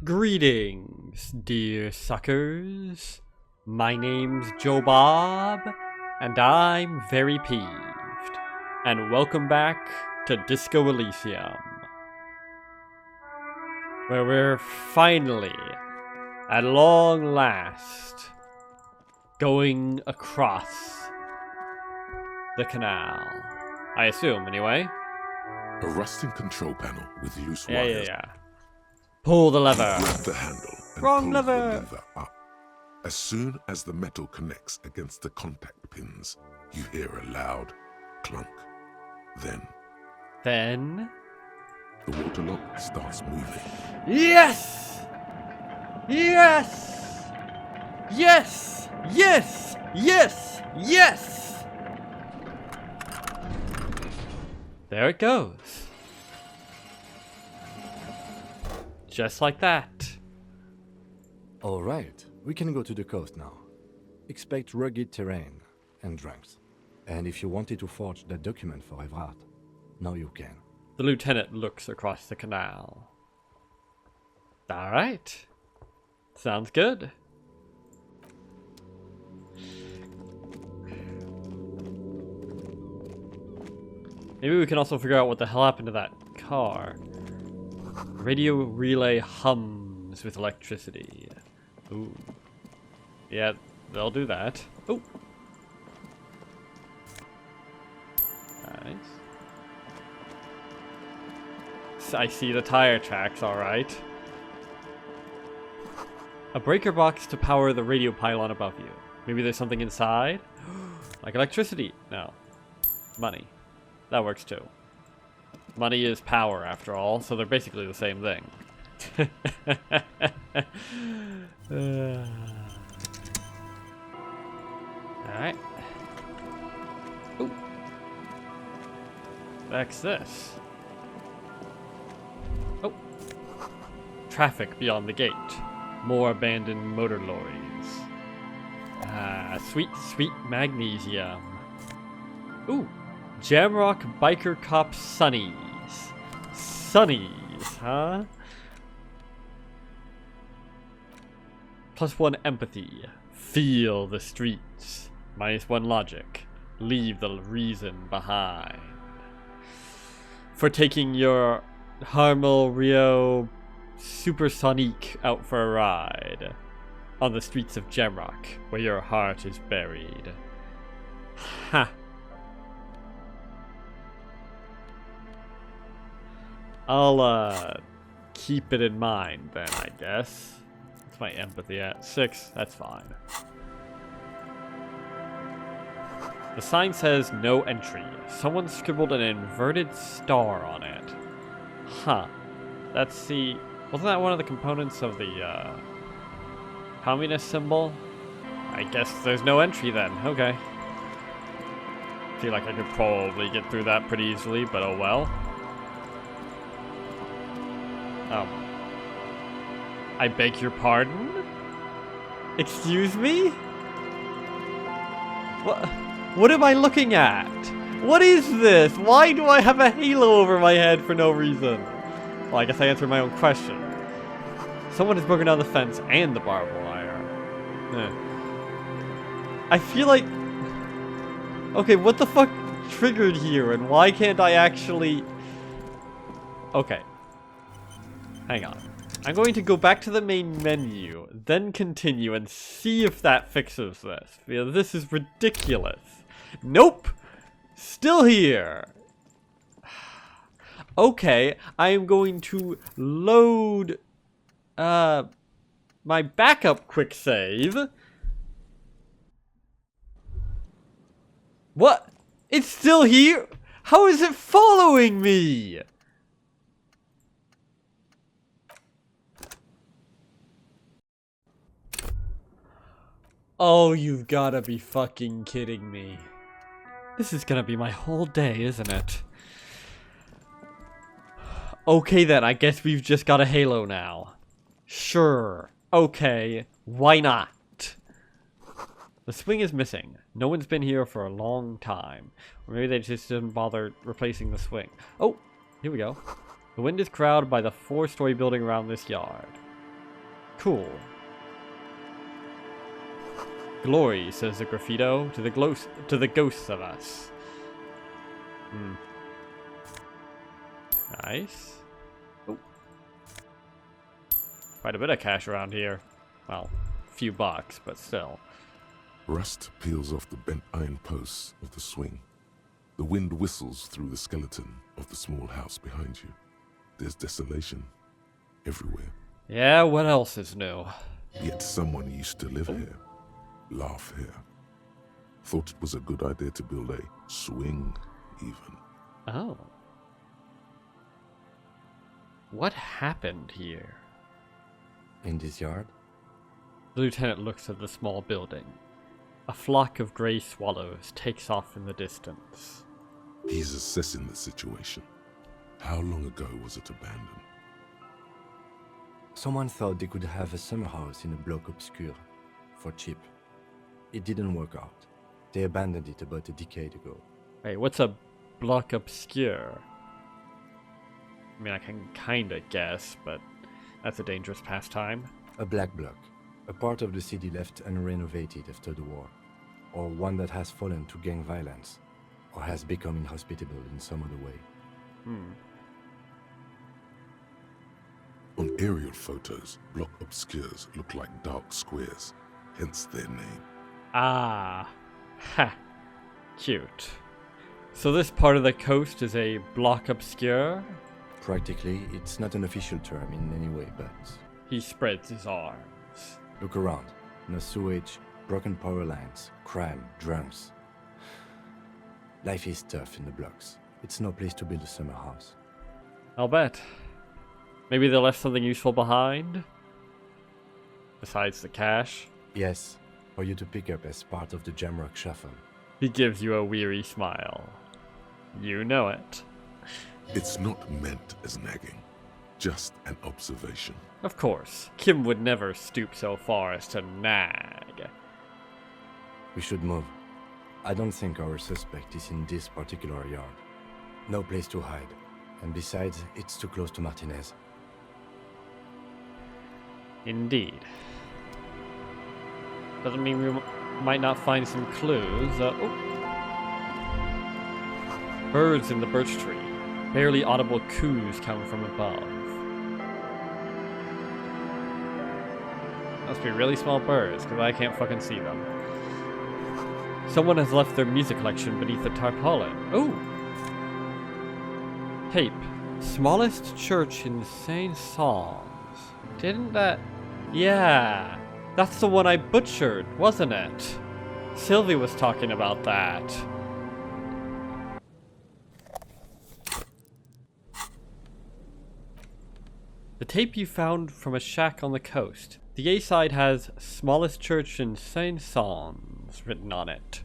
Greetings, dear suckers. My name's Joe Bob, and I'm very peeved. And welcome back to Disco Elysium, where we're finally, at long last, going across the canal. I assume, anyway. A rusting control panel with loose wires. Yeah. Pull the lever. Grab the handle and Wrong pull lever. the lever up. As soon as the metal connects against the contact pins, you hear a loud clunk. Then the water lock starts moving. Yes! Yes! Yes! Yes! Yes! Yes! There it goes. Just like that. Alright, we can go to the coast now. Expect rugged terrain and drunks. And if you wanted to forge that document for Everard, now you can. The lieutenant looks across the canal. Alright. Sounds good. Maybe we can also figure out what the hell happened to that car. Radio relay hums with electricity. Ooh. Yeah, they'll do that. Oh. Nice. I see the tire tracks, alright. A breaker box to power the radio pylon above you. Maybe there's something inside? Like electricity. No. Money. That works too. Money is power, after all, so they're basically the same thing. Alright. Ooh. What's this? Oh. Traffic beyond the gate. More abandoned motor lorries. Ah, sweet, sweet magnesium. Ooh. Jamrock Biker Cop Sunnies. Sunnies, huh? +1 empathy. Feel the streets. -1 logic. Leave the reason behind. For taking your Harmel Rio Supersonic out for a ride. On the streets of Jamrock, where your heart is buried. Ha! I'll, keep it in mind then, I guess. What's my empathy at? 6. That's fine. The sign says no entry. Someone scribbled an inverted star on it. Huh. That's the... Wasn't that one of the components of the, communist symbol? I guess there's no entry then. Okay. Feel like I could probably get through that pretty easily, but oh well. I beg your pardon? Excuse me? What am I looking at? What is this? Why do I have a halo over my head for no reason? Well, I guess I answered my own question. Someone has broken down the fence and the barbed wire. I feel like... Okay, what the fuck triggered here, and why can't I actually... Okay. Hang on. I'm going to go back to the main menu, then continue and see if that fixes this. Because this is ridiculous. Nope! Still here! Okay, I am going to load my backup quick save. What? It's still here? How is it following me? Oh, you've gotta be fucking kidding me. This is gonna be my whole day, isn't it? Okay then, I guess we've just got a halo now. Sure. Okay. Why not? The swing is missing. No one's been here for a long time. Or maybe they just didn't bother replacing the swing. Oh, here we go. The wind is crowded by the 4-story building around this yard. Cool. Glory, says the graffito, to the ghosts of us. Nice. Oh. Quite a bit of cash around here. Well, a few bucks, but still. Rust peels off the bent iron posts of the swing. The wind whistles through the skeleton of the small house behind you. There's desolation everywhere. Yeah, what else is new? Yet someone used to live here, laugh here. Thought it was a good idea to build a swing, even. Oh. What happened here? In this yard? The lieutenant looks at the small building. A flock of grey swallows takes off in the distance. He's assessing the situation. How long ago was it abandoned? Someone thought they could have a summer house in a bloc obscur, for cheap. It didn't work out. They abandoned it about a decade ago. Wait, what's a bloc obscure? I mean, I can kinda guess, but that's a dangerous pastime. A black bloc. A part of the city left unrenovated after the war. Or one that has fallen to gang violence. Or has become inhospitable in some other way. On aerial photos, block obscures look like dark squares, hence their name. Ah. Ha. Cute. So this part of the coast is a bloc obscure? Practically, it's not an official term in any way, but... He spreads his arms. Look around. No sewage, broken power lines, crime, drunks. Life is tough in the blocks. It's no place to build a summer house. I'll bet. Maybe they left something useful behind? Besides the cash? Yes, for you to pick up as part of the Jamrock Shuffle. He gives you a weary smile. You know it. It's not meant as nagging, just an observation. Of course, Kim would never stoop so far as to nag. We should move. I don't think our suspect is in this particular yard. No place to hide. And besides, it's too close to Martinez. Indeed. Doesn't mean we might not find some clues. Birds in the birch tree. Barely audible coos come from above. Must be really small birds, because I can't fucking see them. Someone has left their music collection beneath the tarpaulin. Oh! Tape. Smallest church in St. Saul's. Didn't that... Yeah! That's the one I butchered, wasn't it? Sylvie was talking about that. The tape you found from a shack on the coast. The A-side has Smallest Church in St. Saul's written on it,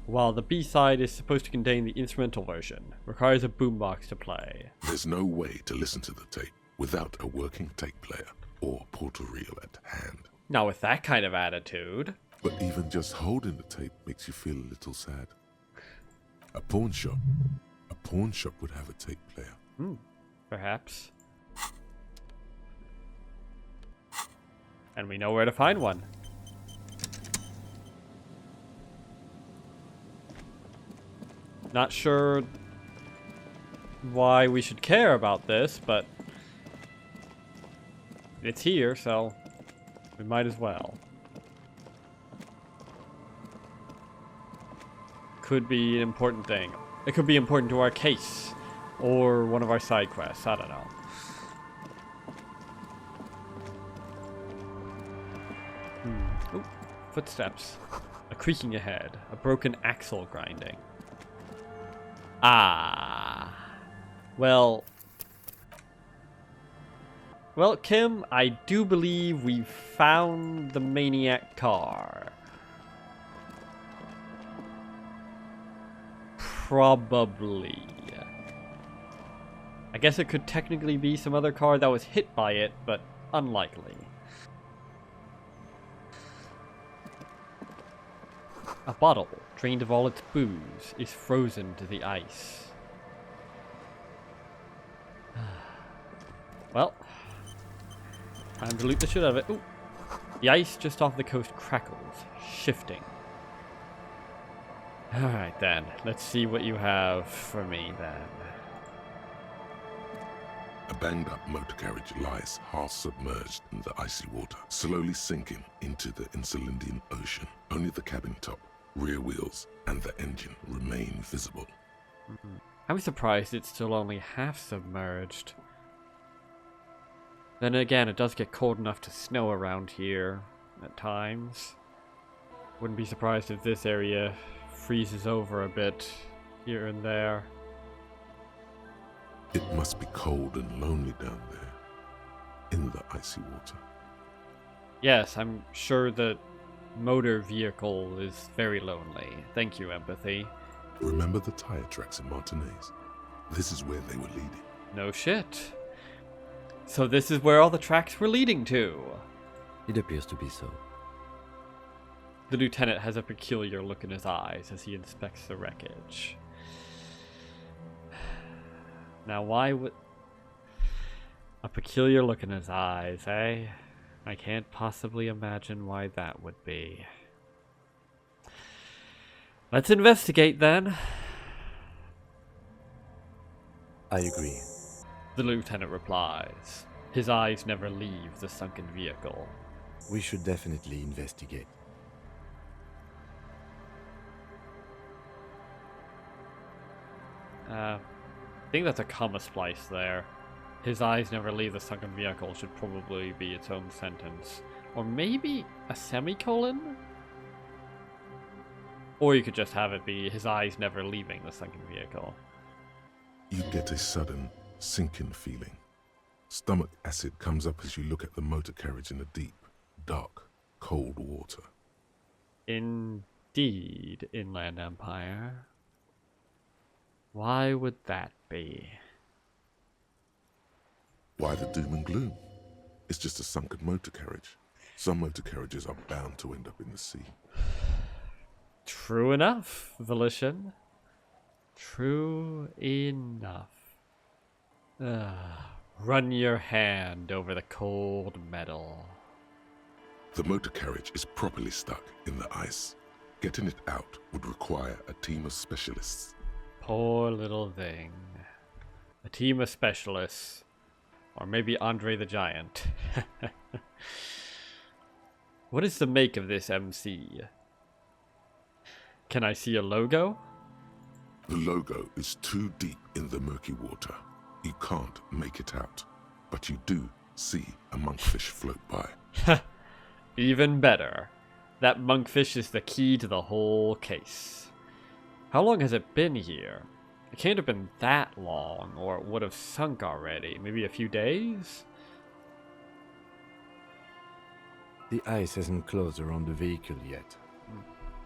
while the B-side is supposed to contain the instrumental version. Requires a boombox to play. There's no way to listen to the tape without a working tape player or portal-reel at hand. Not with that kind of attitude. But even just holding the tape makes you feel a little sad. A pawn shop would have a tape player. Perhaps. And we know where to find one. Not sure why we should care about this, but it's here, so we might as well. Could be an important thing. It could be important to our case, or one of our side quests, I don't know. Ooh, footsteps. A creaking ahead. A broken axle grinding. Ah. Well, Kim, I do believe we found the maniac car. Probably. I guess it could technically be some other car that was hit by it, but unlikely. A bottle, drained of all its booze, is frozen to the ice. Well, time to loot the shit out of it. Ooh. The ice just off the coast crackles, shifting. Alright then, let's see what you have for me then. A banged-up motor carriage lies half-submerged in the icy water, slowly sinking into the Insulindian Ocean. Only the cabin top, rear wheels, and the engine remain visible. I'm surprised it's still only half submerged. Then again, it does get cold enough to snow around here at times. Wouldn't be surprised if this area freezes over a bit here and there. It must be cold and lonely down there, in the icy water. Yes, I'm sure the motor vehicle is very lonely. Thank you, empathy. Remember the tire tracks in Martinez? This is where they were leading. No shit. So this is where all the tracks were leading to. It appears to be so. The lieutenant has a peculiar look in his eyes as he inspects the wreckage. Now, why would... A peculiar look in his eyes, eh? I can't possibly imagine why that would be. Let's investigate, then. I agree. The lieutenant replies. His eyes never leave the sunken vehicle. We should definitely investigate. I think that's a comma splice there. His eyes never leave the sunken vehicle should probably be its own sentence. Or maybe a semicolon? Or you could just have it be his eyes never leaving the sunken vehicle. You get a sudden sinking feeling. Stomach acid comes up as you look at the motor carriage in the deep, dark, cold water. Indeed, Inland Empire. Why would that be? Why the doom and gloom? It's just a sunken motor carriage. Some motor carriages are bound to end up in the sea. True enough, Volition. True enough. Run your hand over the cold metal. The motor carriage is properly stuck in the ice. Getting it out would require a team of specialists. Poor little thing. A team of specialists. Or maybe Andre the Giant. What is the make of this MC? Can I see a logo? The logo is too deep in the murky water. You can't make it out. But you do see a monkfish float by. Even better. That monkfish is the key to the whole case. How long has it been here? It can't have been that long, or it would have sunk already. Maybe a few days? The ice hasn't closed around the vehicle yet.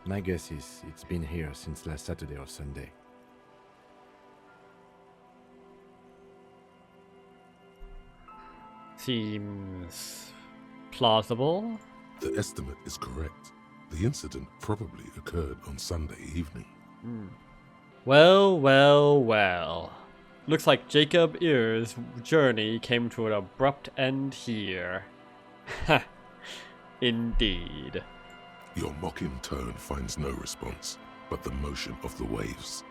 My guess is it's been here since last Saturday or Sunday. Seems plausible. The estimate is correct. The incident probably occurred on Sunday evening. Well, well, well. Looks like Jacob Ear's journey came to an abrupt end here. Ha! Indeed. Your mocking tone finds no response, but the motion of the waves.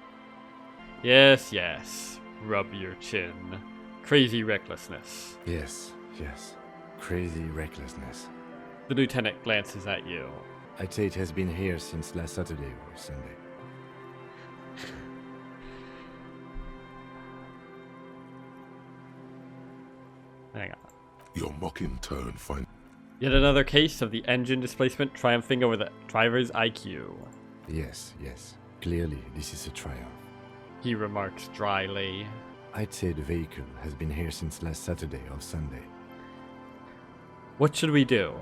Yes, yes. Rub your chin. Crazy recklessness. Yes, yes. Crazy recklessness. The lieutenant glances at you. I'd say it has been here since last Saturday or Sunday. Hang on. Your mocking tone finds... Yet another case of the engine displacement triumphing over the driver's IQ. Yes, yes. Clearly, this is a triumph. He remarks dryly. I'd say the vehicle has been here since last Saturday or Sunday. What should we do?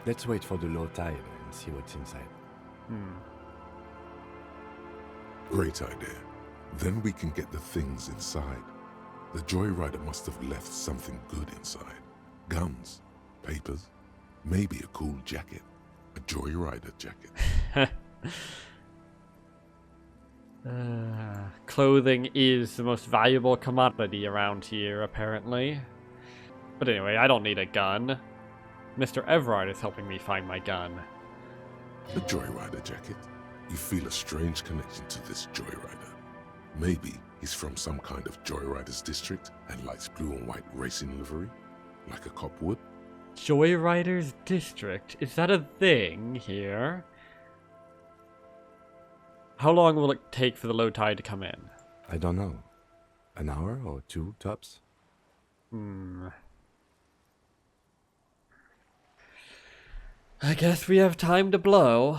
Let's wait for the low tide and see what's inside. Great idea. Then we can get the things inside. The joyrider must have left something good inside. Guns, papers, maybe a cool jacket. A joyrider jacket. Clothing is the most valuable commodity around here, apparently. But anyway, I don't need a gun. Mr. Everard is helping me find my gun. A joyrider jacket. You feel a strange connection to this joyrider. Maybe he's from some kind of joyriders district and likes blue and white racing livery, like a cop would. Joyriders District? Is that a thing here? How long will it take for the low tide to come in? I don't know. An hour or two, tops? I guess we have time to blow.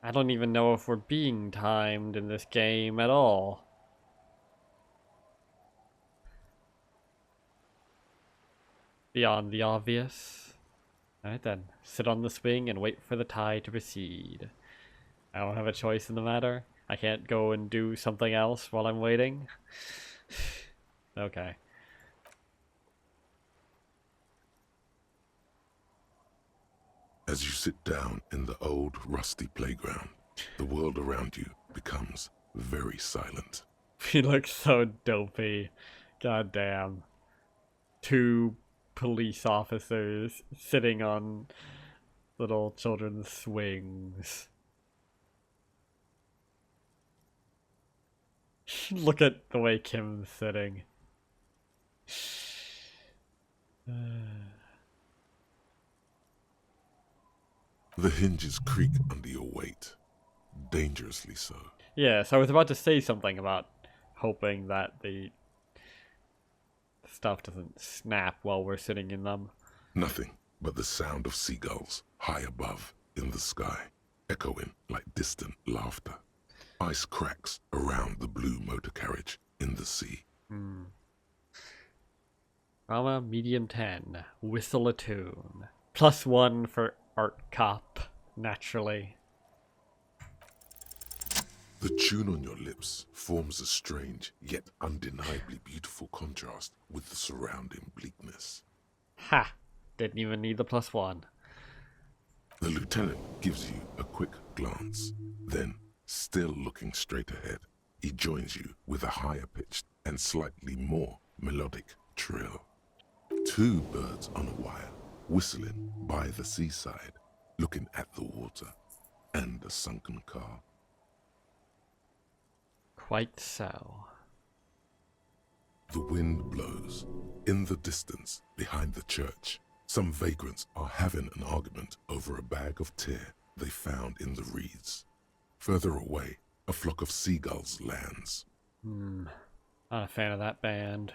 I don't even know if we're being timed in this game at all. Beyond the obvious. Alright then, sit on the swing and wait for the tide to recede. I don't have a choice in the matter. I can't go and do something else while I'm waiting. Okay. As you sit down in the old rusty playground, the world around you becomes very silent. He looks so dopey. God damn. Two police officers sitting on little children's swings. Look at the way Kim's sitting. The hinges creak under your weight, dangerously so. Yes, I was about to say something about hoping that the stuff doesn't snap while we're sitting in them. Nothing but the sound of seagulls high above in the sky, echoing like distant laughter. Ice cracks around the blue motor carriage in the sea. Drama medium 10. Whistle a tune. +1 for art cop, naturally. The tune on your lips forms a strange yet undeniably beautiful contrast with the surrounding bleakness. Ha! Didn't even need the +1. The lieutenant gives you a quick glance, then, still looking straight ahead, he joins you with a higher pitched and slightly more melodic trill. Two birds on a wire, whistling by the seaside, looking at the water and a sunken car. Quite so. The wind blows. In the distance, behind the church, some vagrants are having an argument over a bag of tear they found in the reeds. Further away, a flock of seagulls lands. Not a fan of that band.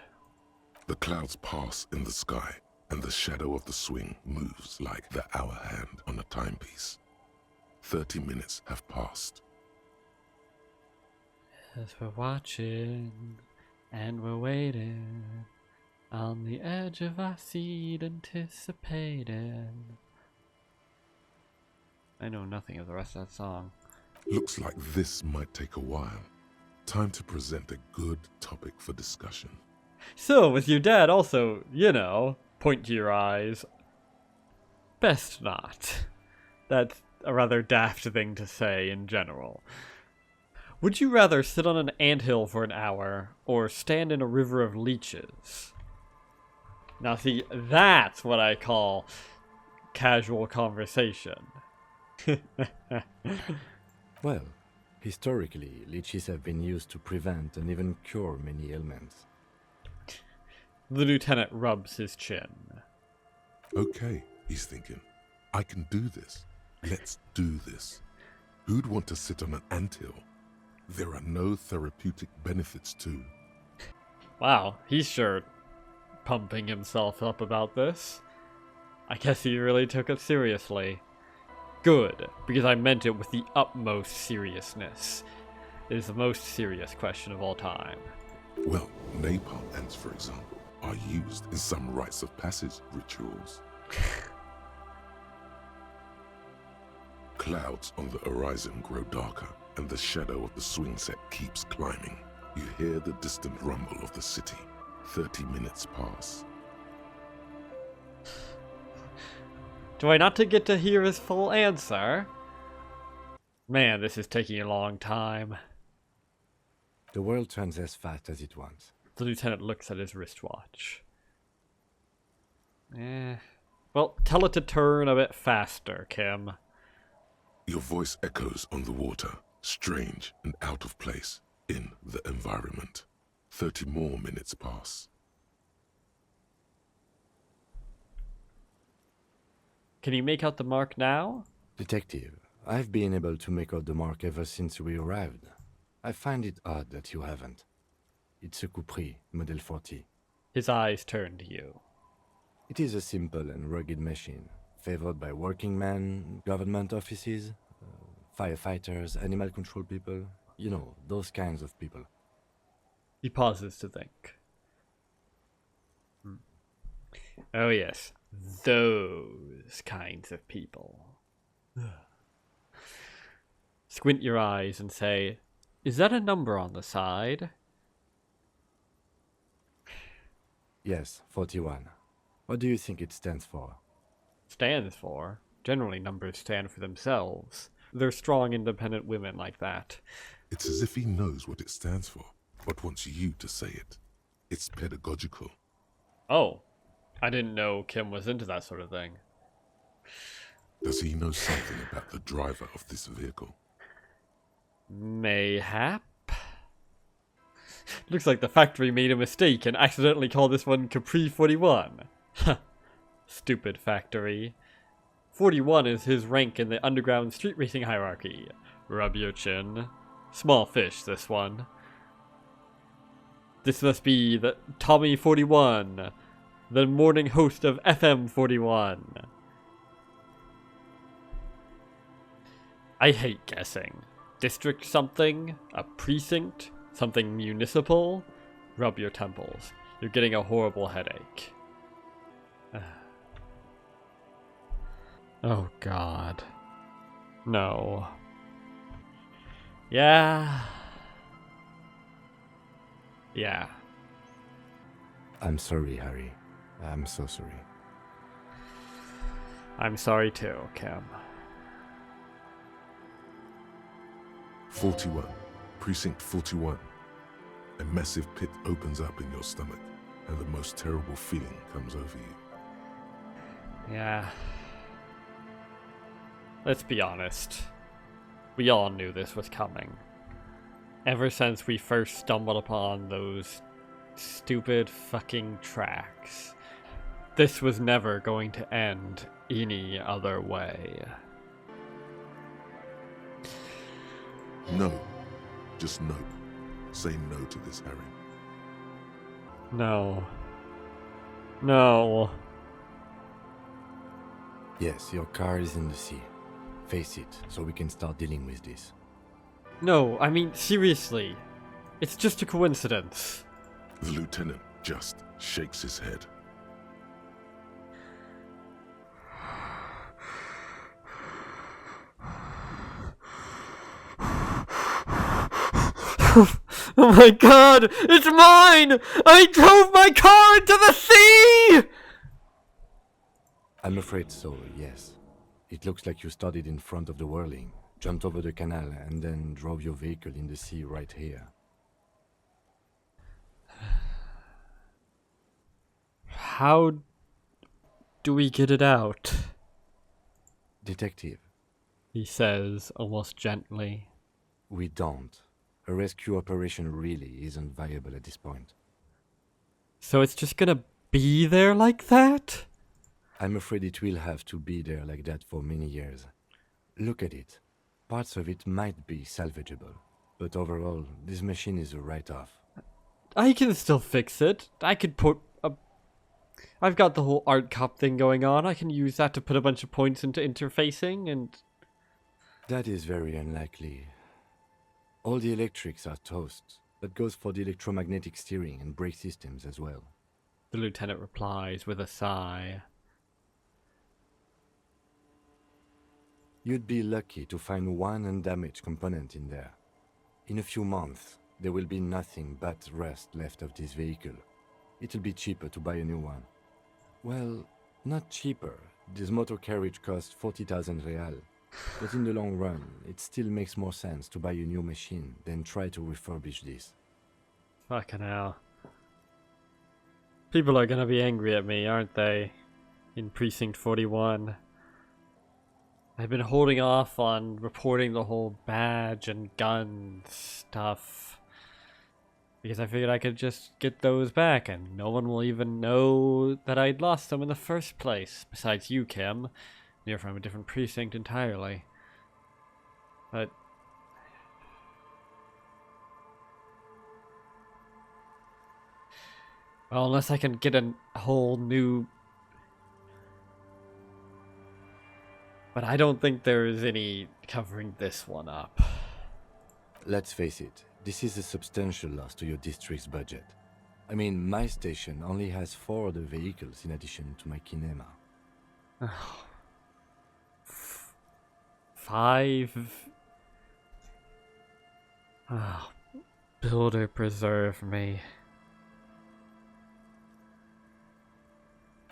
The clouds pass in the sky, and the shadow of the swing moves like the hour hand on a timepiece. 30 minutes have passed. As we're watching, and we're waiting, on the edge of our seat, anticipating. I know nothing of the rest of that song. Looks like this might take a while. Time to present a good topic for discussion. So, with your dad also, you know, point to your eyes. Best not. That's a rather daft thing to say in general. Would you rather sit on an anthill for an hour, or stand in a river of leeches? Now see, that's what I call casual conversation. Well, historically, leeches have been used to prevent and even cure many ailments. The lieutenant rubs his chin. Okay, he's thinking. I can do this. Let's do this. Who'd want to sit on an anthill? There are no therapeutic benefits to. Wow, he's sure pumping himself up about this. I guess he really took it seriously. Good, because I meant it with the utmost seriousness. It is the most serious question of all time. Well, napalm ants, for example, are used in some rites of passage rituals. Clouds on the horizon grow darker, and the shadow of the swing set keeps climbing. You hear the distant rumble of the city. 30 minutes pass. Do I not get to hear his full answer? Man, this is taking a long time. The world turns as fast as it wants. The lieutenant looks at his wristwatch. Well, tell it to turn a bit faster, Kim. Your voice echoes on the water, strange and out of place in the environment. 30 more minutes pass. Can you make out the mark now? Detective, I've been able to make out the mark ever since we arrived. I find it odd that you haven't. It's a Coupris, Model 40. His eyes turn to you. It is a simple and rugged machine, favored by working men, government offices, firefighters, animal control people. You know, those kinds of people. He pauses to think. Oh yes, those kinds of people. Squint your eyes and say, is that a number on the side? Yes, 41. What do you think it stands for? Stands for? Generally numbers stand for themselves. They're strong, independent women like that. It's as if he knows what it stands for, but wants you to say it. It's pedagogical. Oh, I didn't know Kim was into that sort of thing. Does he know something about the driver of this vehicle? Mayhap? Looks like the factory made a mistake and accidentally called this one Capri 41. Stupid factory. 41 is his rank in the underground street racing hierarchy. Rub your chin. Small fish, this one. This must be the Tommy 41, the morning host of FM 41. I hate guessing. District something? A precinct? Something municipal? Rub your temples. You're getting a horrible headache. Oh God. No. Yeah. Yeah. I'm sorry, Harry. I'm so sorry. I'm sorry too, Kim. 41. Precinct 41. A massive pit opens up in your stomach, and the most terrible feeling comes over you. Yeah. Let's be honest. We all knew this was coming. Ever since we first stumbled upon those stupid fucking tracks. This was never going to end any other way. No. Just no. Say no to this, Harry. No. No. Yes, your car is in the sea. Face it, so we can start dealing with this. No, I mean, seriously. It's just a coincidence. The lieutenant just shakes his head. Oh my God! It's mine! I drove my car into the sea! I'm afraid so, yes. It looks like you started in front of the whirling, jumped over the canal, and then drove your vehicle in the sea right here. How do we get it out? Detective, He says, almost gently. we don't. A rescue operation really isn't viable at this point. So it's just gonna be there like that? I'm afraid it will have to be there like that for many years. Look at it. Parts of it might be salvageable, but overall, this machine is a write-off. I can still fix it. I could put a... I've got the whole art cop thing going on. I can use that to put a bunch of points into interfacing and... That is very unlikely. All the electrics are toast. That goes for the electromagnetic steering and brake systems as well. The lieutenant replies with a sigh. You'd be lucky to find one undamaged component in there. In a few months, there will be nothing but rust left of this vehicle. It'll be cheaper to buy a new one. Well, not cheaper. This motor carriage costs 40,000 real. But in the long run, it still makes more sense to buy a new machine than try to refurbish this. Fucking hell. People are gonna be angry at me, aren't they? in Precinct 41. I've been holding off on reporting the whole badge and gun stuff because I figured I could just get those back and no one will even know that I'd lost them in the first place, besides you, Kim. You're from a different precinct entirely. But well, unless I can get a whole new... But I don't think there is any covering this one up. Let's face it, this is a substantial loss to your district's budget. I mean, my station only has 4 other vehicles in addition to my kinema. 5... Oh, Builder preserve me.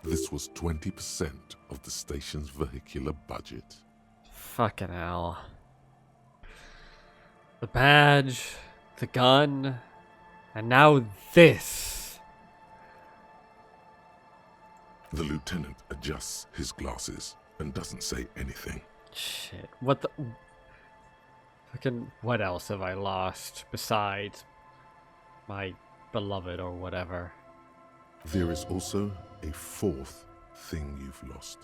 This was 20% of the station's vehicular budget. Fucking hell. The badge, the gun, and now this. The lieutenant adjusts his glasses and doesn't say anything. Shit, what the... Fucking, what else have I lost besides my beloved or whatever? There is also a 4th thing you've lost.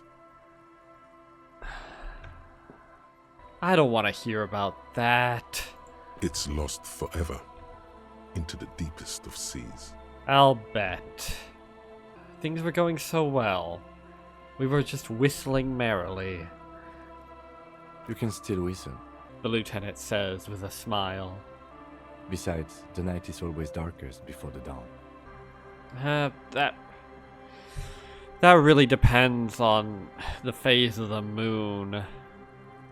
I don't want to hear about that. It's lost forever, into the deepest of seas. I'll bet. Things were going so well. We were just whistling merrily. You can still whistle. The lieutenant says with a smile. Besides, the night is always darkest before the dawn. That really depends on the phase of the moon,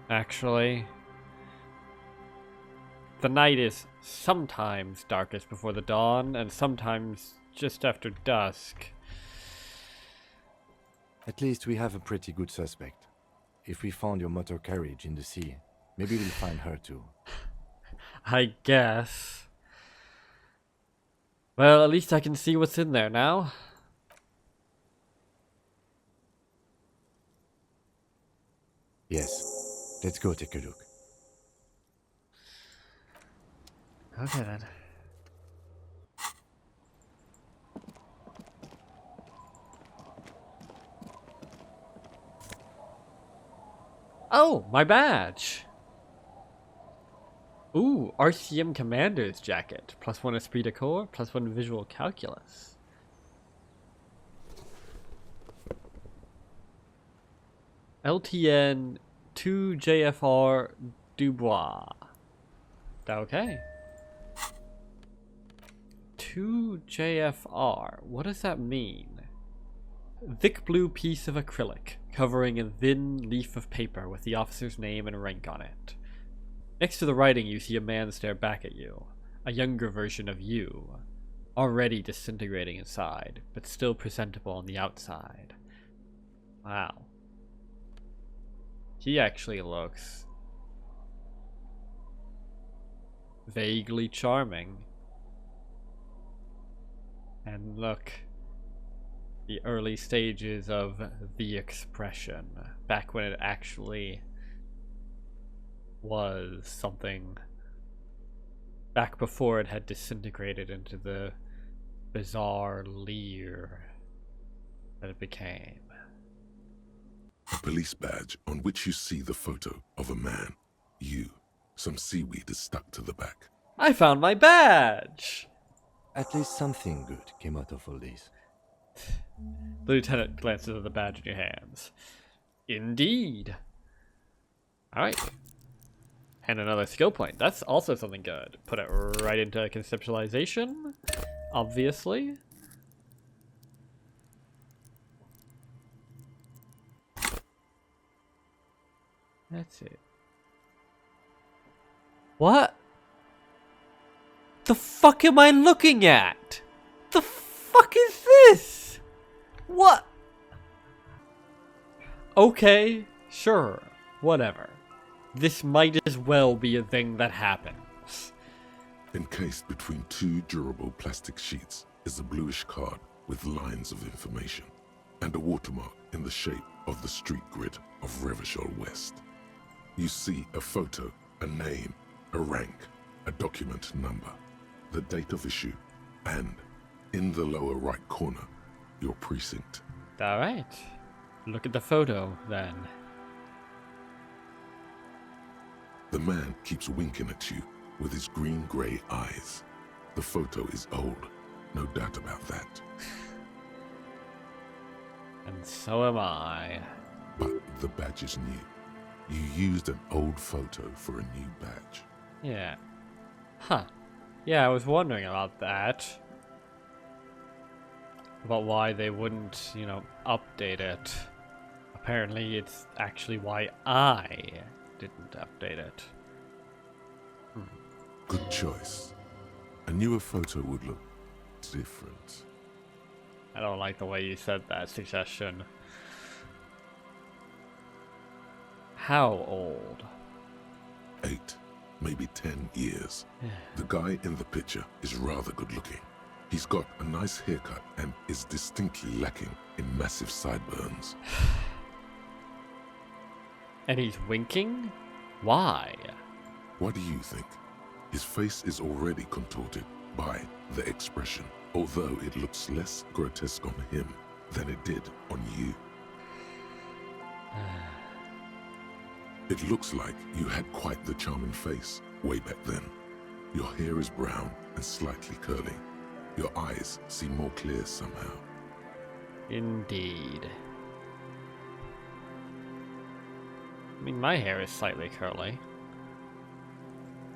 actually. The night is sometimes darkest before the dawn, and sometimes just after dusk. At least we have a pretty good suspect. If we found your motor carriage in the sea, maybe we'll find her too. I guess. Well, at least I can see what's in there now. Yes. Let's go take a look. Okay then. Oh, my badge! Ooh, RCM Commander's jacket. +1 esprit de corps, +1 visual calculus. LTN 2 JFR Dubois. Okay. 2 JFR. What does that mean? Thick blue piece of acrylic, covering a thin leaf of paper with the officer's name and rank on it. Next to the writing, you see a man stare back at you. A younger version of you. Already disintegrating inside, but still presentable on the outside. Wow. He actually looks vaguely charming. And look, the early stages of the expression, back when it actually was something, back before it had disintegrated into the bizarre leer that it became. A police badge on which you see the photo of a man. You. Some seaweed is stuck to the back. I found my badge! At least something good came out of all this. The lieutenant glances at the badge in your hands. Indeed. Alright. And another skill point. That's also something good. Put it right into conceptualization. Obviously. That's it. What? The fuck am I looking at? The fuck is this? What? Okay, sure, whatever. This might as well be a thing that happens. Encased between 2 durable plastic sheets is a bluish card with lines of information. and a watermark in the shape of the street grid of Revachol West. You see a photo, a name, a rank, a document number, the date of issue, and, in the lower right corner, your precinct. Alright. Look at the photo, then. The man keeps winking at you with his green-grey eyes. The photo is old, no doubt about that. And so am I. But the badge is new. You used an old photo for a new badge. Yeah. Huh. Yeah, I was wondering about that. About why they wouldn't, you know, update it. Apparently, it's actually why I didn't update it. Good choice. A newer photo would look different. I don't like the way you said that suggestion. How old? 8, maybe 10 years. The guy in the picture is rather good looking. He's got a nice haircut and is distinctly lacking in massive sideburns. And he's winking? Why? What do you think? His face is already contorted by the expression, although it looks less grotesque on him than it did on you. It looks like you had quite the charming face way back then. Your hair is brown and slightly curly. Your eyes seem more clear somehow. Indeed. I mean, my hair is slightly curly.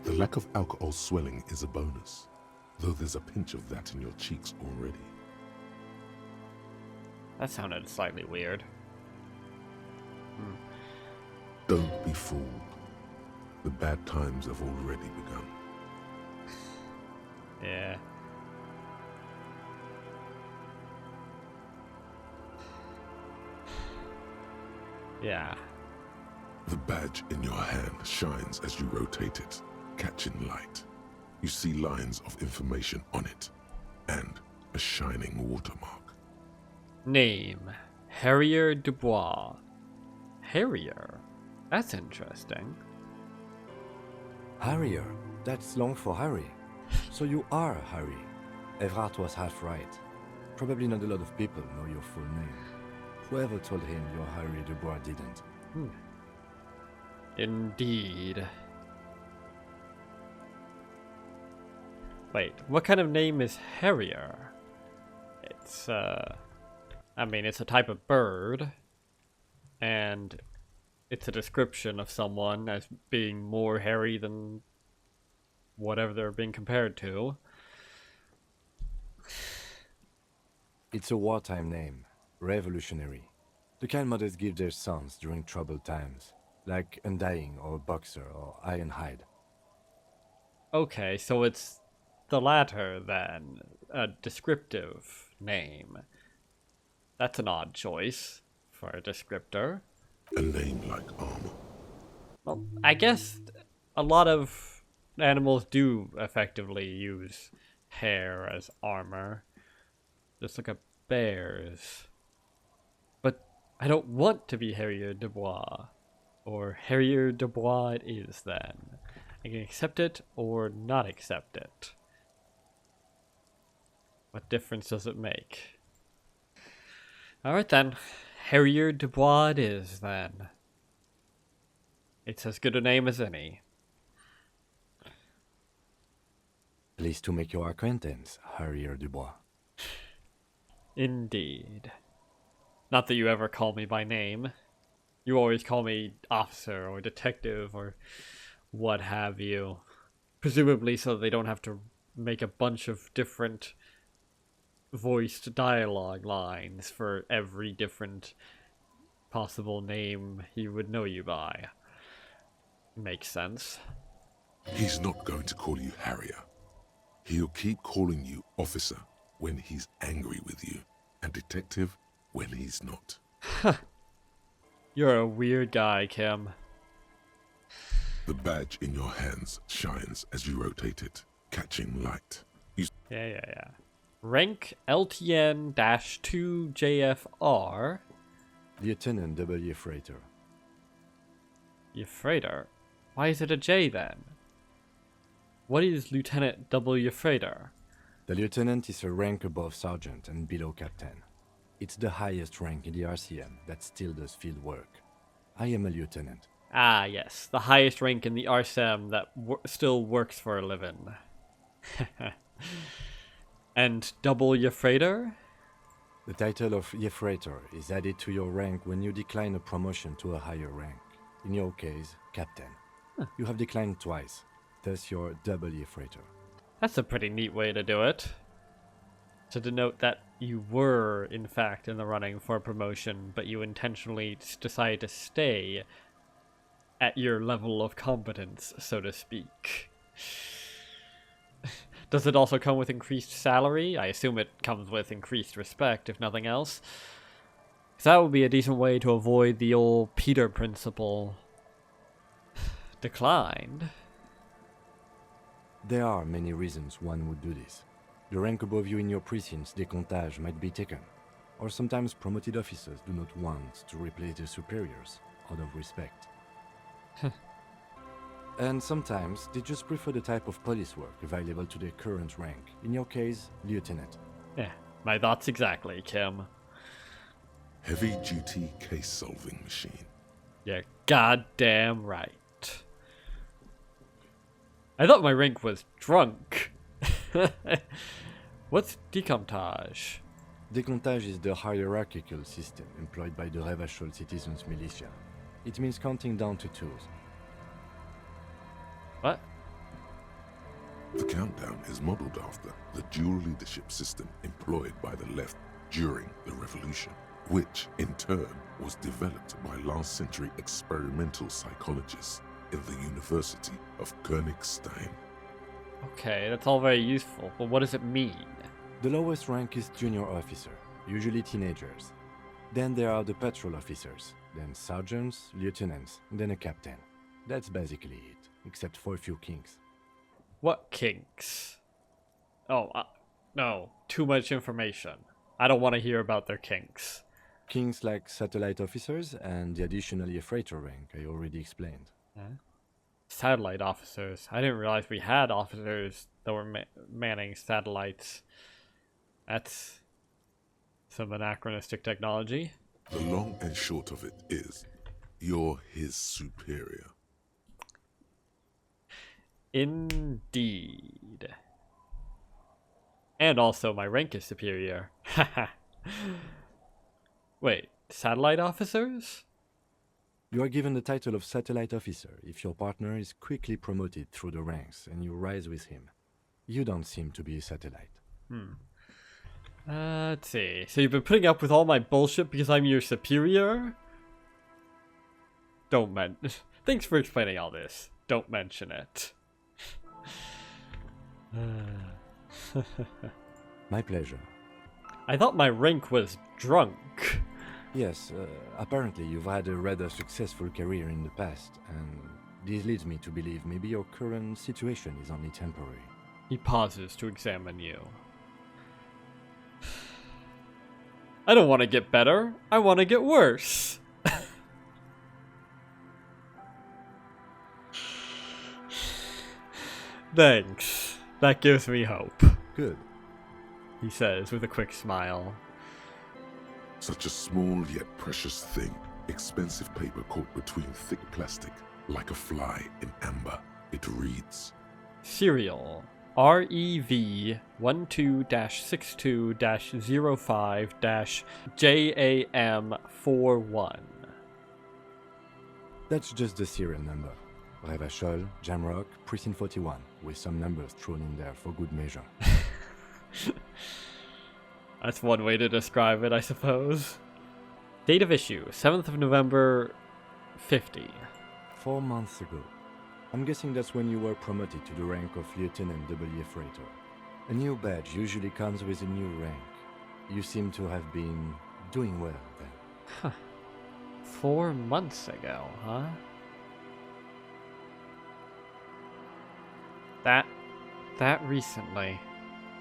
The lack of alcohol swelling is a bonus, though there's a pinch of that in your cheeks already. That sounded slightly weird. Don't be fooled. The bad times have already begun. Yeah. Yeah. The badge in your hand shines as you rotate it, catching light. You see lines of information on it, and a shining watermark. Name: Harrier Dubois. Harrier? That's interesting. Harrier. That's long for Harry. So you are Harry. Everard was half right. Probably not a lot of people know your full name. Whoever told him you're Harry Dubois didn't. Indeed. Wait, what kind of name is Harrier? It's, I mean, it's a type of bird, and it's a description of someone as being more hairy than whatever they're being compared to. It's a wartime name. Revolutionary. The kind mothers give their sons during troubled times. Like Undying or Boxer or Ironhide. Okay, so it's the latter then. A descriptive name. That's an odd choice for a descriptor. A name like armor. Well, I guess a lot of animals do effectively use hair as armor. Just look at bears. But I don't want to be Harrier Dubois. Or Harrier Dubois it is then. I can accept it or not accept it. What difference does it make? Alright then. Harrier Dubois it is then. It's as good a name as any. Pleased to make your acquaintance, Harrier Dubois. Indeed. Not that you ever call me by name. You always call me officer or detective or what have you. Presumably so they don't have to make a bunch of different voiced dialogue lines for every different possible name he would know you by. Makes sense. He's not going to call you Harrier. He'll keep calling you officer when he's angry with you, and detective when he's not. You're a weird guy, Kim. The badge in your hands shines as you rotate it, catching light. Yeah. Rank LTN-2JFR. Lieutenant W. Freighter. You freighter? Why is it a J then? What is Lieutenant W. Freighter? The lieutenant is a rank above sergeant and below captain. It's the highest rank in the RCM that still does field work. I am a lieutenant. Ah, yes, the highest rank in the RSM that still works for a living. And W. Freighter? The title of Freighter is added to your rank when you decline a promotion to a higher rank. In your case, captain. You have declined twice, thus your W. Freighter. That's a pretty neat way to do it. To denote that you were, in fact, in the running for a promotion, but you intentionally decided to stay at your level of competence, so to speak. Does it also come with increased salary? I assume it comes with increased respect, if nothing else. 'Cause that would be a decent way to avoid the old Peter principle. Declined? There are many reasons one would do this. The rank above you in your precinct's décomptage might be taken, or sometimes promoted officers do not want to replace their superiors out of respect. And sometimes they just prefer the type of police work available to their current rank, in your case, lieutenant. Yeah, my thoughts exactly, Kim. Heavy-duty case-solving machine. You're goddamn right. I thought my rank was drunk. What's decomptage? Décomptage is the hierarchical system employed by the Revachol citizens militia. It means counting down to twos. What? The countdown is modeled after the dual leadership system employed by the left during the revolution, which in turn was developed by last-century experimental psychologists in the University of Königstein. Okay, that's all very useful, but what does it mean? The lowest rank is junior officer, usually teenagers. Then there are the patrol officers, then sergeants, lieutenants, and then a captain. That's basically it, except for a few kinks. What kinks? Oh, no, too much information. I don't want to hear about their kinks. Kinks like satellite officers and the additionally a freighter rank I already explained. Huh? Satellite officers. I didn't realize we had officers that were manning satellites. That's some anachronistic technology. The long and short of it is, you're his superior. Indeed. And also my rank is superior. Haha. Wait, satellite officers? You are given the title of satellite officer if your partner is quickly promoted through the ranks and you rise with him. You don't seem to be a satellite. Let's see. So you've been putting up with all my bullshit because I'm your superior? Don't Thanks for explaining all this. Don't mention it. My pleasure. I thought my rank was drunk. Yes, apparently you've had a rather successful career in the past, and this leads me to believe maybe your current situation is only temporary. He pauses to examine you. I don't want to get better. I want to get worse. Thanks. That gives me hope. Good. He says with a quick smile. Such a small yet precious thing. Expensive paper caught between thick plastic, like a fly in amber. It reads, Serial REV 12-62-05-JAM41. That's just the serial number. Revachol, Jamrock, Precinct 41, with some numbers thrown in there for good measure. That's one way to describe it, I suppose. Date of issue, 7th of November, 50. 4 months ago. I'm guessing that's when you were promoted to the rank of Lieutenant W. Freighter. A new badge usually comes with a new rank. You seem to have been doing well then. Huh. 4 months ago, huh? That recently.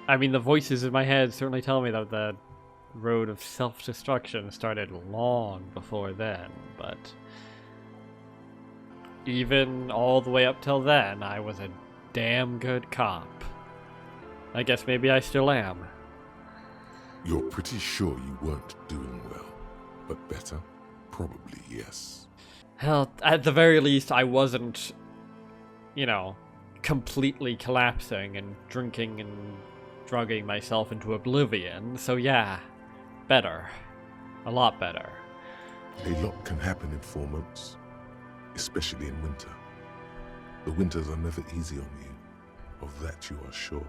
I mean, the voices in my head certainly tell me that the road of self-destruction started long before then, but even all the way up till then, I was a damn good cop. I guess maybe I still am. You're pretty sure you weren't doing well, but better? Probably yes. Hell, at the very least, I wasn't, completely collapsing and drinking and drugging myself into oblivion, so yeah, better. A lot better. A lot can happen in 4 months, especially in winter. The winters are never easy on you, of that you are sure.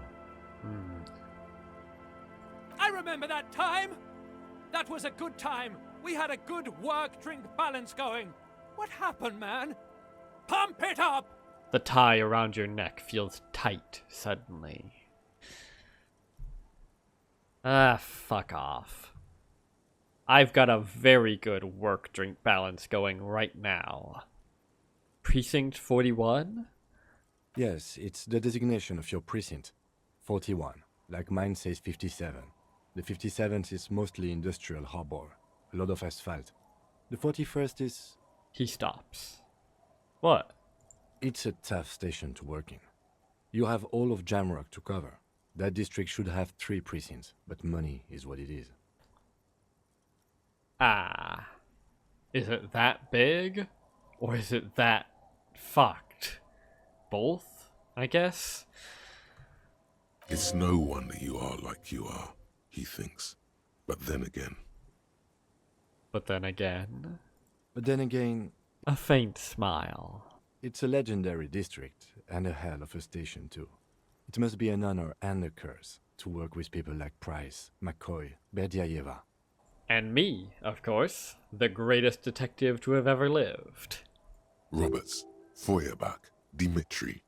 I remember that time! That was a good time. We had a good work-drink balance going. What happened, man? Pump it up! The tie around your neck feels tight suddenly. Ah, fuck off. I've got a very good work-drink balance going right now. Precinct 41? Yes, it's the designation of your precinct. 41. Like mine says 57. The 57th is mostly industrial harbor. A lot of asphalt. The 41st is... He stops. What? It's a tough station to work in. You have all of Jamrock to cover. That district should have 3 precincts, but money is what it is. Ah. Is it that big? Or is it that fucked? Both, I guess? It's no wonder you are like you are, he thinks. But then again... But then again... But then again, A faint smile. it's a legendary district, and a hell of a station too. It must be an honor and a curse to work with people like Price, McCoy, Berdiaeva. And me, of course, the greatest detective to have ever lived. Roberts, Feuerbach, Dimitri.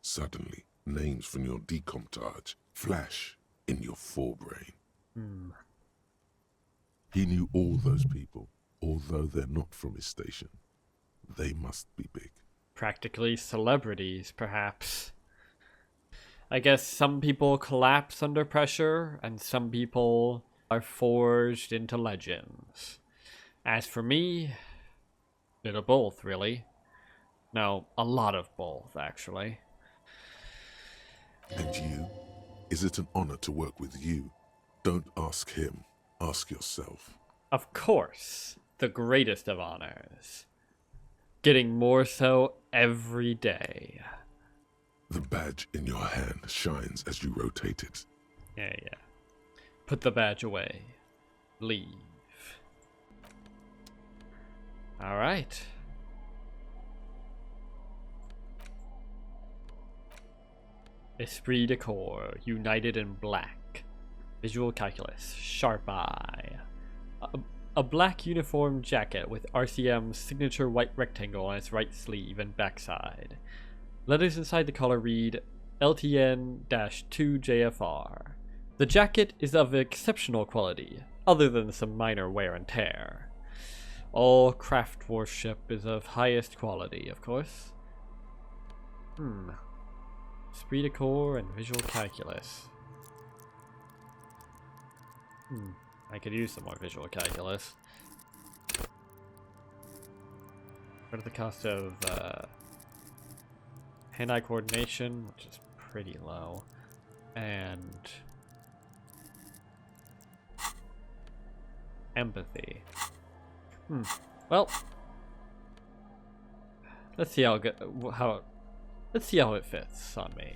Suddenly, names from your decomptage flash in your forebrain. He knew all those people, although they're not from his station. They must be big. Practically celebrities, perhaps. I guess some people collapse under pressure, and some people are forged into legends. As for me, bit of both, really. No, a lot of both, actually. And you? Is it an honor to work with you? Don't ask him. Ask yourself. Of course, the greatest of honors. Getting more so every day. The badge in your hand shines as you rotate it. Yeah. Put the badge away. Leave. Alright. Esprit de corps, united in black. Visual calculus, sharp eye. A black uniform jacket with RCM's signature white rectangle on its right sleeve and backside. Letters inside the collar read LTN-2JFR. The jacket is of exceptional quality, other than some minor wear and tear. All craft worship is of highest quality, of course. Esprit de corps and visual calculus. I could use some more visual calculus. What are the cost of hand-eye coordination, which is pretty low, and empathy. Well, let's see let's see how it fits on me.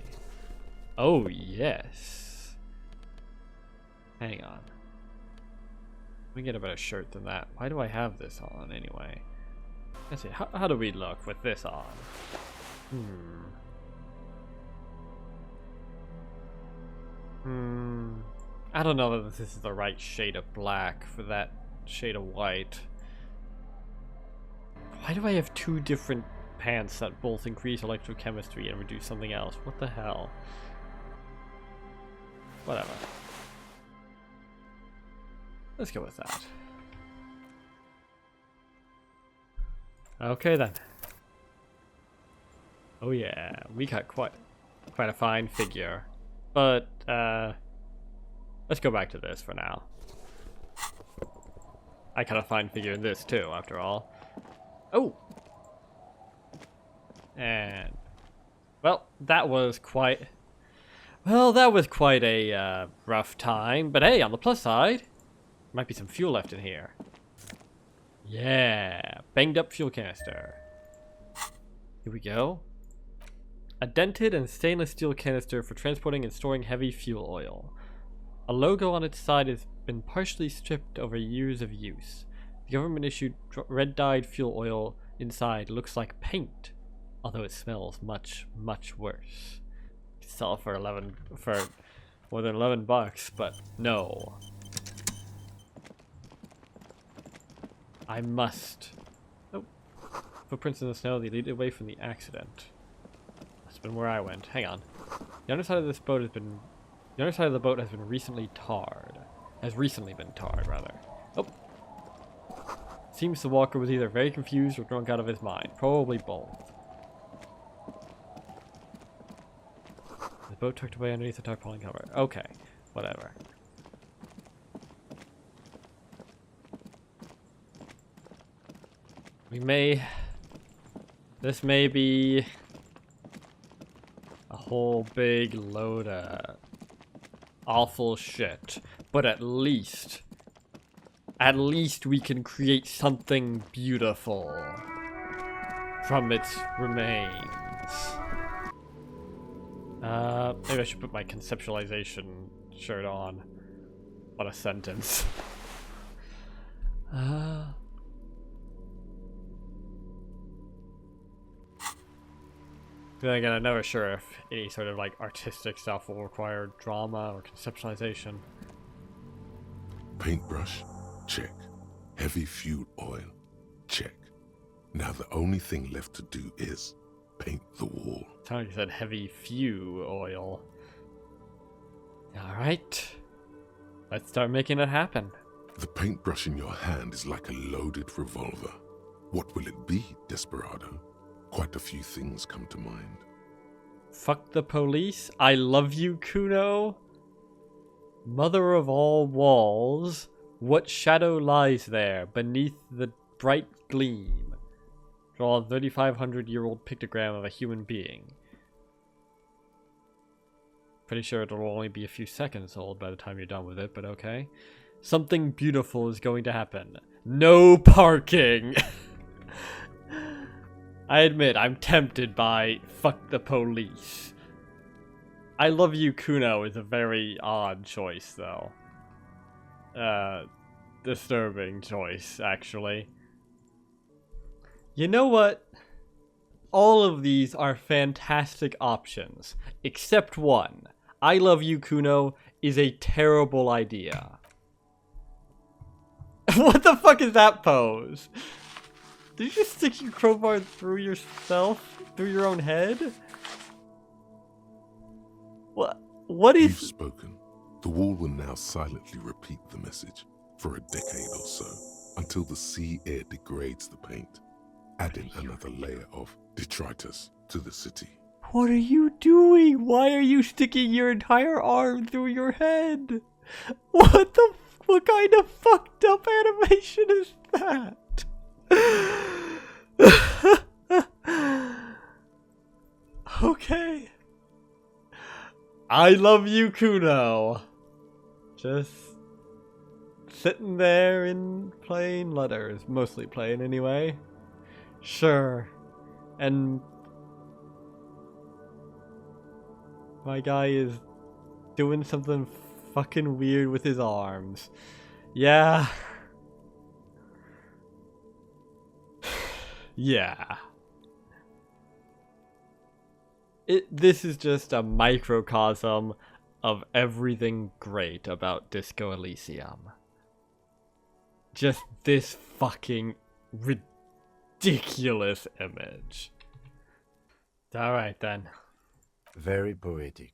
Oh yes. Hang on. Let me get a better shirt than that. Why do I have this on anyway? Let's see. How do we look with this on? I don't know that this is the right shade of black for that shade of white. Why do I have 2 different pants that both increase electrochemistry and reduce something else? What the hell? Whatever. Let's go with that. Okay then. Oh yeah, we got quite a fine figure. But Let's go back to this for now. I kind of find figuring this too, after all. Oh! And... well, that was quite... well, that was quite a rough time. But hey, on the plus side, might be some fuel left in here. Yeah, banged up fuel canister. Here we go. A dented and stainless steel canister for transporting and storing heavy fuel oil. A logo on its side has been partially stripped over years of use. The government issued red-dyed fuel oil inside looks like paint, although it smells much, much worse. Sell it for more than $11, but no. I must. Oh, footprints in the snow. They lead away from the accident. That's been where I went. Hang on. The underside of this boat has been. The underside of the boat has been recently tarred. Has recently been tarred, rather. Oh. Seems the walker was either very confused or drunk out of his mind. Probably both. The boat tucked away underneath the tarpaulin cover. Okay, whatever. This may be a whole big load of awful shit, but at least we can create something beautiful from its remains. Maybe I should put my conceptualization shirt on. What a sentence. Then again, I'm never sure if any sort of like artistic stuff will require drama or conceptualization. Paintbrush? Check. Heavy fuel oil? Check. Now the only thing left to do is paint the wall. Sounded like you said heavy fuel oil. Alright. Let's start making it happen. The paintbrush in your hand is like a loaded revolver. What will it be, Desperado? Quite a few things come to mind. Fuck the police. I love you, Kuno. Mother of all walls. What shadow lies there beneath the bright gleam? Draw a 3,500-year-old pictogram of a human being. Pretty sure it'll only be a few seconds old by the time you're done with it, but okay. Something beautiful is going to happen. No parking! I admit, I'm tempted by fuck the police. I love you, Kuno is a very odd choice, though. Disturbing choice, actually. You know what? All of these are fantastic options, except one. I love you, Kuno is a terrible idea. What the fuck is that pose? Did you just stick your crowbar through yourself? Through your own head? What is... You've spoken. The wall will now silently repeat the message for a decade or so, until the sea air degrades the paint, adding another layer of detritus to the city. What are you doing? Why are you sticking your entire arm through your head? What kind of fucked up animation is that? Okay. I love you, Kuno. Just sitting there in plain letters. Mostly plain, anyway. Sure. And my guy is doing something fucking weird with his arms. Yeah. Yeah. This is just a microcosm of everything great about Disco Elysium. Just this fucking ridiculous image. Alright then. Very poetic.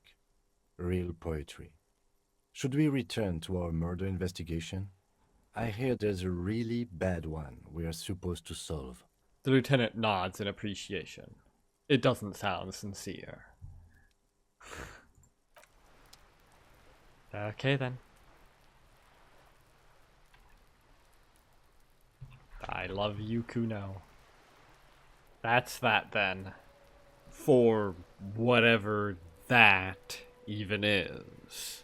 Real poetry. Should we return to our murder investigation? I hear there's a really bad one we are supposed to solve. The lieutenant nods in appreciation. It doesn't sound sincere. Okay then. I love you, Kuno. That's that then. For whatever that even is.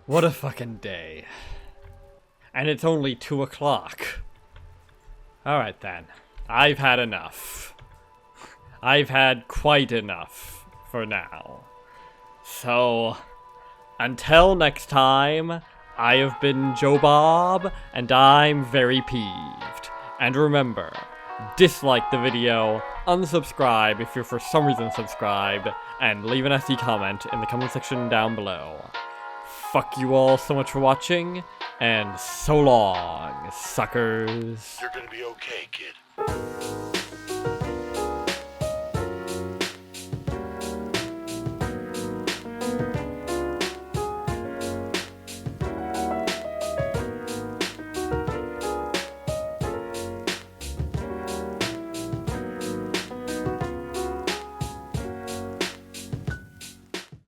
What a fucking day. And it's only 2 o'clock. Alright then. I've had enough. I've had quite enough for now. So, until next time, I have been Joe Bob, and I'm very peeved. And remember, dislike the video, unsubscribe if you're for some reason subscribed, and leave an SE comment in the comment section down below. Fuck you all so much for watching, and so long, suckers. You're gonna be okay, kid.